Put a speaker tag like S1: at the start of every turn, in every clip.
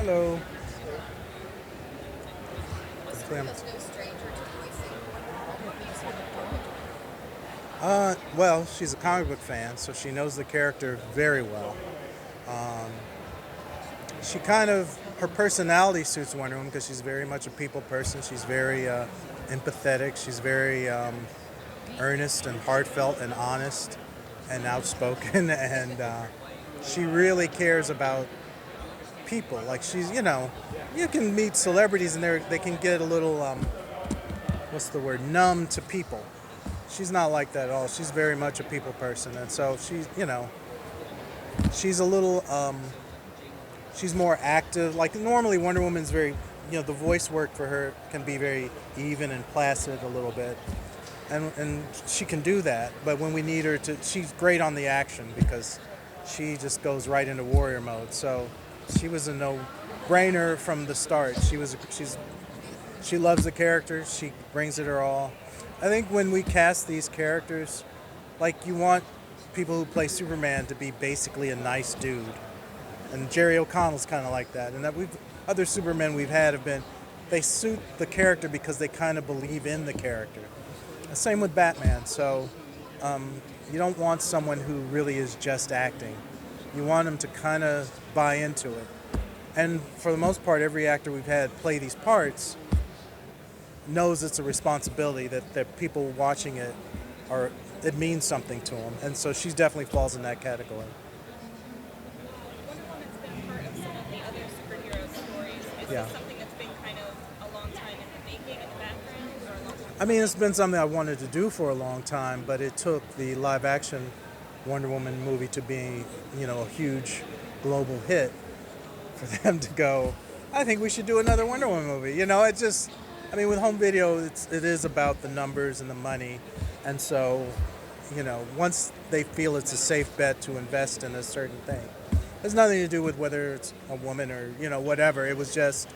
S1: Hello.
S2: Well,
S1: Clam.
S2: Superhill's no stranger to voicing Wonder Woman. What makes her enjoyable?
S1: Well, she's a comic book fan, so she knows the character very well. Um, she kind of her personality suits Wonder Woman because she's very much a people person. She's very empathetic. She's very earnest and heartfelt and honest and outspoken, and she really cares about people. Like you can meet celebrities and they can get a little what's the word, numb to people. She's not like that at all. She's very much a people person, and so she's a little she's more active. Like normally, Wonder Woman's very, the voice work for her can be very even and placid a little bit, and she can do that. But when we need her to, she's great on the action because she just goes right into warrior mode. So she was a no-brainer from the start. She loves the character. She brings it her all. I think when we cast these characters, like you want people who play Superman to be basically a nice dude, and Jerry O'Connell's kind of like that. And that we've other Supermen we've had have been they suit the character because they kind of believe in the character. The same with Batman. So you don't want someone who really is just acting. You want them to kind of buy into it. And for the most part, every actor we've had play these parts knows it's a responsibility that people watching it are it means something to them, and so she definitely falls in that category.
S3: Wonder Woman's been part of some of the other superhero stories. Is
S1: Yeah,
S3: this something that's been kind of a long time in the making in the background, or a long time
S1: I mean it's been something I wanted to do for a long time, but it took the live action Wonder Woman movie to be a huge global hit for them to go. I think we should do another Wonder Woman movie. It just I mean with home video it is about the numbers and the money, and so once they feel it's a safe bet to invest in a certain thing. It has nothing to do with whether it's a woman or, whatever. It was just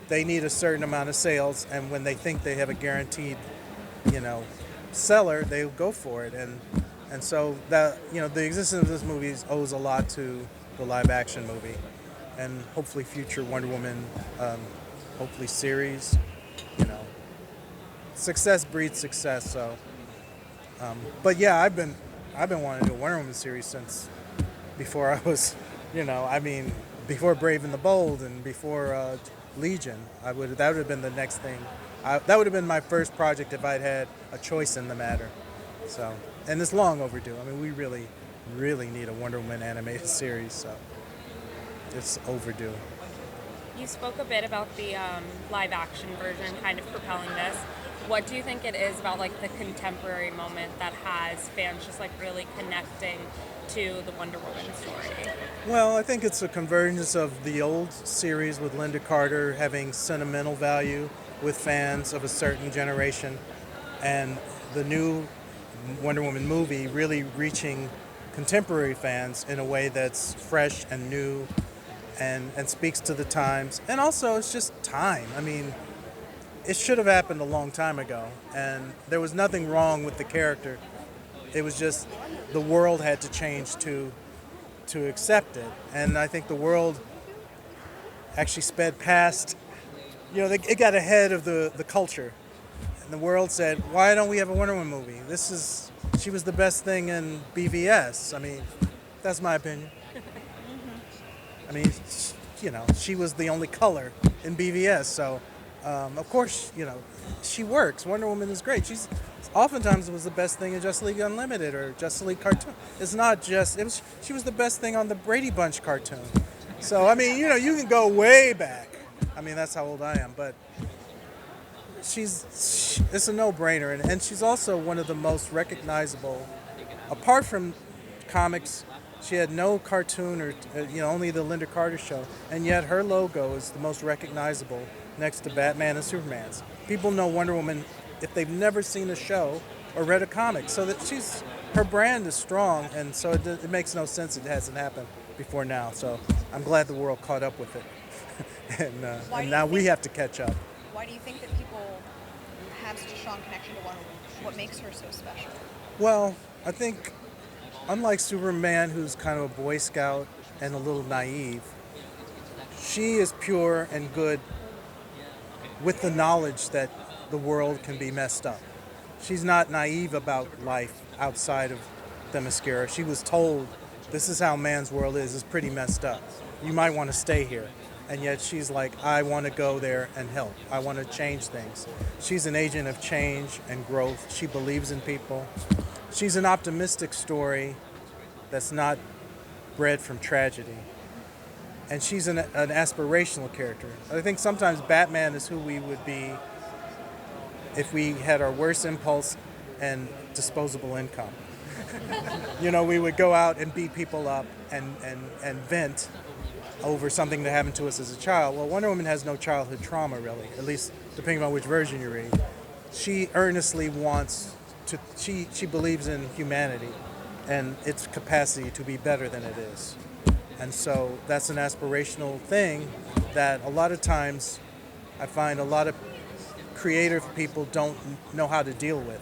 S1: they need a certain amount of sales, and when they think they have a guaranteed, you know, seller, they go for it. And so that, the existence of this movie owes a lot to the live action movie, and hopefully future Wonder Woman, hopefully series, you know, success breeds success. So, but yeah, I've been wanting to do a Wonder Woman series since before I was, I mean, before Brave and the Bold and before Legion. That would have been the next thing. That would have been my first project if I'd had a choice in the matter. So, and it's long overdue. I mean, we really, really need a Wonder Woman animated series. So, it's overdue.
S4: You spoke a bit about the live action version kind of propelling this. What do you think it is about like the contemporary moment that has fans just like really connecting to the Wonder Woman story?
S1: Well, I think it's a convergence of the old series with Linda Carter having sentimental value with fans of a certain generation, and the new Wonder Woman movie really reaching contemporary fans in a way that's fresh and new and speaks to the times. And also, it's just time. I mean, it should have happened a long time ago, and there was nothing wrong with the character. It was just the world had to change to accept it, and I think the world actually sped past. It got ahead of the culture, and the world said, "Why don't we have a Wonder Woman movie? She was the best thing in BVS." I mean, that's my opinion. I mean, she was the only color in BVS, so of course, she works. Wonder Woman is great. She's oftentimes was the best thing in Justice League Unlimited or Justice League cartoon. It's not just it was. She was the best thing on the Brady Bunch cartoon. So I mean, you can go way back. I mean, that's how old I am, but it's a no-brainer, and she's also one of the most recognizable. Apart from comics, she had no cartoon or only the Linda Carter show, and yet her logo is the most recognizable next to Batman and Superman's. People know Wonder Woman if they've never seen a show or read a comic, so that her brand is strong, and so it makes no sense it hasn't happened before now. So I'm glad the world caught up with it, and now we have to catch up.
S2: Why do you think that people have such a strong connection to Wonder Woman? What makes her so special?
S1: Well, I think unlike Superman, who's kind of a Boy Scout and a little naive, she is pure and good with the knowledge that the world can be messed up. She's not naive about life outside of Themyscira. She was told this is how man's world is. It's pretty messed up. You might want to stay here. And yet she's like, I want to go there and help. I want to change things. She's an agent of change and growth. She believes in people. She's an optimistic story that's not bred from tragedy. And she's an aspirational character. I think sometimes Batman is who we would be if we had our worst impulse and disposable income. We would go out and beat people up and vent over something that happened to us as a child. Well, Wonder Woman has no childhood trauma, really, at least depending on which version you read. She earnestly wants to, she believes in humanity and its capacity to be better than it is. And so that's an aspirational thing that a lot of times I find a lot of creative people don't know how to deal with.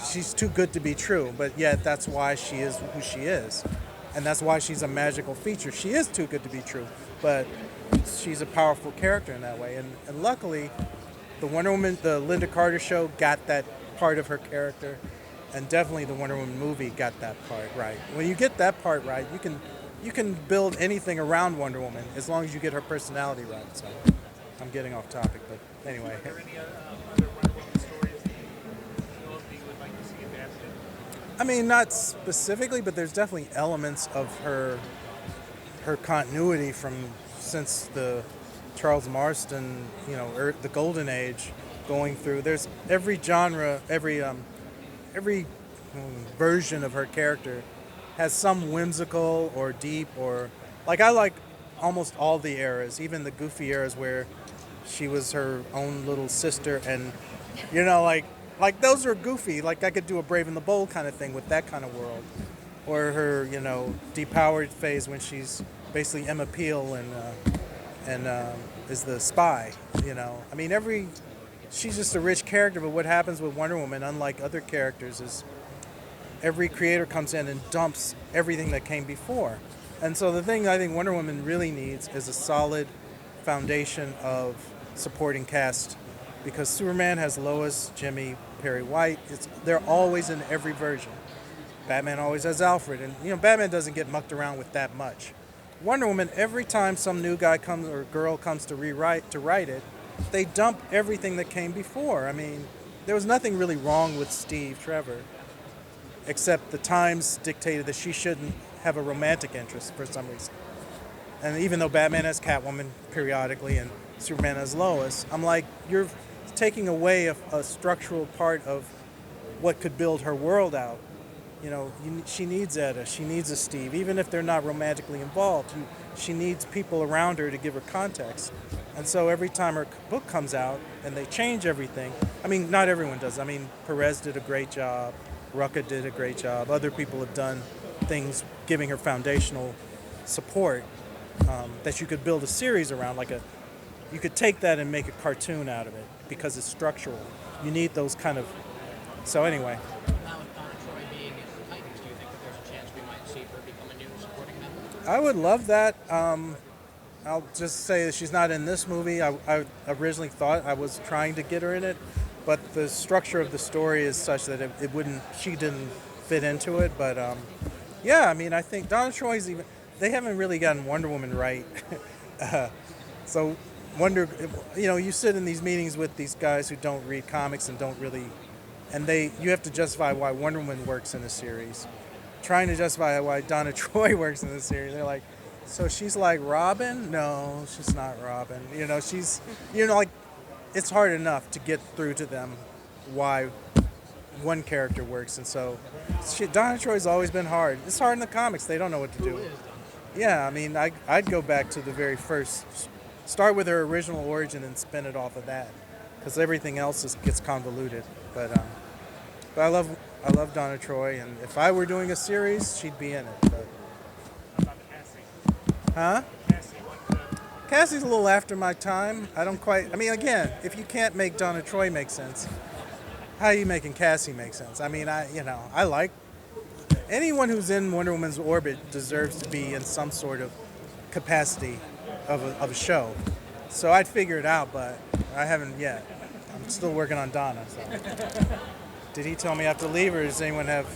S1: She's too good to be true, but yet that's why she is who she is. And that's why she's a magical feature. She is too good to be true, but she's a powerful character in that way. And luckily, the Wonder Woman, the Linda Carter show got that part of her character, and definitely the Wonder Woman movie got that part right. When you get that part right, you can build anything around Wonder Woman as long as you get her personality right. So I'm getting off topic, but anyway.
S5: Are there any other Wonder Woman stories that you would like to see adapted?
S1: I mean, not specifically, but there's definitely elements of her continuity from since the Charles Marston, the Golden Age, going through. There's every genre, every version of her character has some whimsical or deep or I like almost all the eras, even the goofy eras where she was her own little sister, and like those are goofy. Like I could do a Brave and the Bold kind of thing with that kind of world, or her depowered phase when she's basically Emma Peel and is the spy. I mean she's just a rich character. But what happens with Wonder Woman, unlike other characters, is every creator comes in and dumps everything that came before. And so the thing I think Wonder Woman really needs is a solid foundation of supporting cast, because Superman has Lois, Jimmy, Perry White. They're always in every version. Batman always has Alfred, and Batman doesn't get mucked around with that much. Wonder Woman, every time some new guy comes or girl comes to write it, they dump everything that came before. I mean, there was nothing really wrong with Steve Trevor, except the times dictated that she shouldn't have a romantic interest for some reason. And even though Batman has Catwoman periodically and Superman has Lois, I'm like, you're taking away a structural part of what could build her world out. She needs Etta, she needs a Steve, even if they're not romantically involved. She needs people around her to give her context. And so every time her book comes out and they change everything, I mean, not everyone does. I mean, Perez did a great job, Rucka did a great job, other people have done things giving her foundational support that you could build a series around. You could take that and make a cartoon out of it because it's structural. You need those kind of. So anyway.
S6: Now with Donna Troy being in Titans, do you think that there's a chance we might see her become a new supporting member?
S1: I would love that. I'll just say that she's not in this movie. I originally thought I was trying to get her in it, but the structure of the story is such that she didn't fit into it. But yeah, I mean, I think Donna Troy's they haven't really gotten Wonder Woman right. So you sit in these meetings with these guys who don't read comics and don't really, and you have to justify why Wonder Woman works in a series. Trying to justify why Donna Troy works in the series, they're like, so she's like Robin? No, she's not Robin. She's, it's hard enough to get through to them why one character works. And so Donna Troy's always been hard. It's hard in the comics. They don't know what to do. Yeah, I mean, I'd go back to the very first, start with her original origin and spin it off of that, because everything else gets convoluted. But I love Donna Troy, and if I were doing a series, she'd be in it. But.
S5: About Cassie?
S1: Huh? Cassie's a little after my time. I mean, again, if you can't make Donna Troy make sense, how are you making Cassie make sense? I mean, I like anyone who's in Wonder Woman's orbit deserves to be in some sort of capacity of a show. So I'd figure it out, but I haven't yet. I'm still working on Donna. So. Did he tell me I have to leave, or does anyone have?